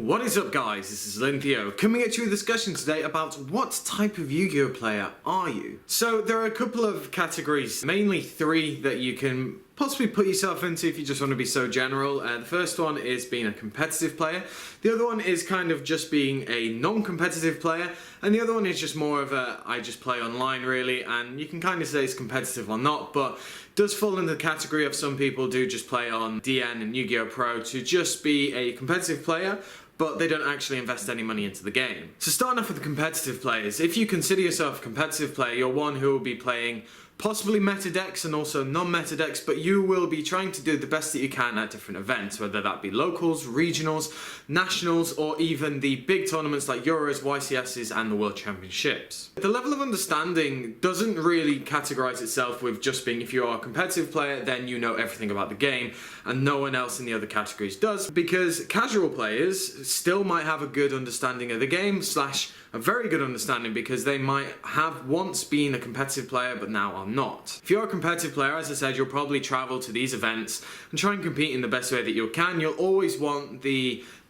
What is up, guys? This is Linthio coming at you with a discussion today about what type of Yu-Gi-Oh player are you? So there are a couple of categories, mainly three, that you can possibly put yourself into if you just want to be so general. The first one is being a competitive player. The other one is kind of just being a non-competitive player. And the other one is just more of a, I just play online really, and you can kind of say it's competitive or not, but does fall into the category of some people do just play on DN and Yu-Gi-Oh! Pro to just be a competitive player, but they don't actually invest any money into the game. So starting off with the competitive players, if you consider yourself a competitive player, you're one who will be playing possibly meta decks and also non-meta decks, but you will be trying to do the best that you can at different events, whether that be locals, regionals, nationals, or even the big tournaments like Euros, YCSs, and the World Championships. The level of understanding doesn't really categorize itself with just being, if you are a competitive player, then you know everything about the game, and no one else in the other categories does, because casual players still might have a good understanding of the game, slash a very good understanding, because they might have once been a competitive player but now are not. If you're a competitive player, as I said, you'll probably travel to these events and try and compete in the best way that you can. You'll always want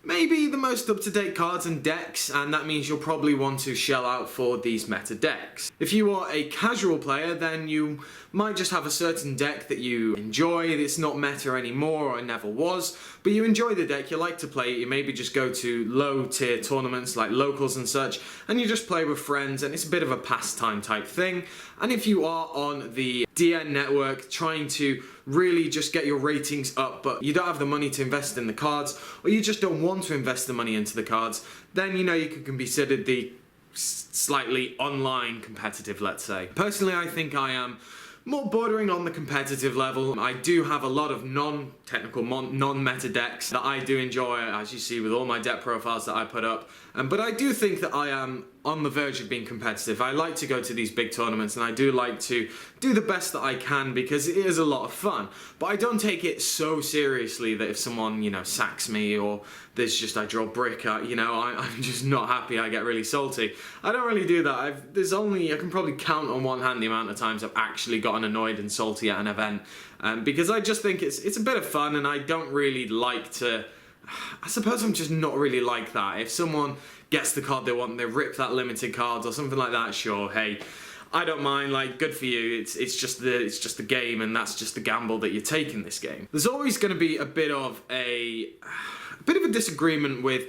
maybe the most up-to-date cards and decks, and that means you'll probably want to shell out for these meta decks. If you are a casual player, then you might just have a certain deck that you enjoy. It's not meta anymore, or it never was, but you enjoy the deck, you like to play it. You maybe just go to low-tier tournaments like locals and such, and you just play with friends, and it's a bit of a pastime type thing. And if you are on the DN network trying to really just get your ratings up, but you don't have the money to invest in the cards, or you just don't want to invest the money into the cards, then you know you can be considered the slightly online competitive, let's say. Personally, I think I am more bordering on the competitive level. I do have a lot of non-technical, non-meta decks that I do enjoy, as you see with all my deck profiles that I put up. But I do think that I am on the verge of being competitive. I like to go to these big tournaments, and I do like to do the best that I can because it is a lot of fun. But I don't take it so seriously that if someone, sacks me, or there's just I draw brick, I'm just not happy, I get really salty. I don't really do that. I can probably count on one hand the amount of times I've actually gotten annoyed and salty at an event, because I just think it's a bit of fun, and I don't really like to. I suppose I'm just not really like that. If someone gets the card they want, they rip that limited cards or something like that, sure, hey, I don't mind, like, good for you. It's just the game, and that's just the gamble that you take in this game. There's always going to be a bit of a disagreement with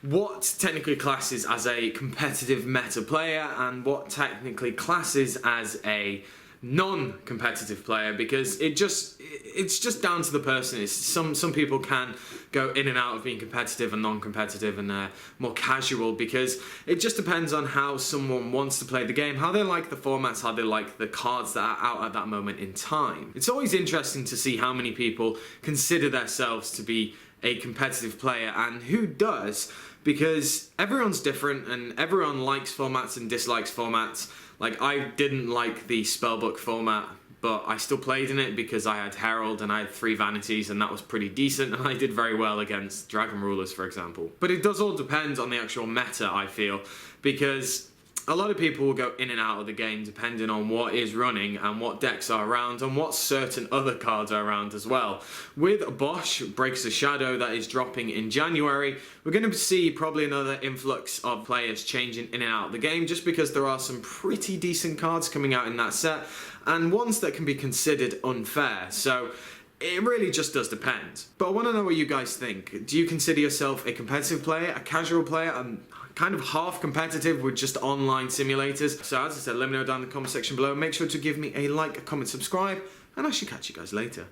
what technically classes as a competitive meta player and what technically classes as a non-competitive player, because it's just down to the person. Some people can go in and out of being competitive and non-competitive and more casual, because it just depends on how someone wants to play the game, how they like the formats, how they like the cards that are out at that moment in time. It's always interesting to see how many people consider themselves to be a competitive player and who does, because everyone's different and everyone likes formats and dislikes formats. Like, I didn't like the spellbook format, but I still played in it because I had Herald and I had 3 vanities, and that was pretty decent, and I did very well against Dragon Rulers, for example. But it does all depend on the actual meta, I feel, because a lot of people will go in and out of the game depending on what is running and what decks are around and what certain other cards are around as well. With Bosch Breaks the Shadow that is dropping in January, we're going to see probably another influx of players changing in and out of the game, just because there are some pretty decent cards coming out in that set and ones that can be considered unfair. So it really just does depend. But I want to know what you guys think. Do you consider yourself a competitive player, a casual player, and kind of half competitive with just online simulators? So as I said, let me know down in the comment section below. Make sure to give me a like, a comment, subscribe, and I should catch you guys later.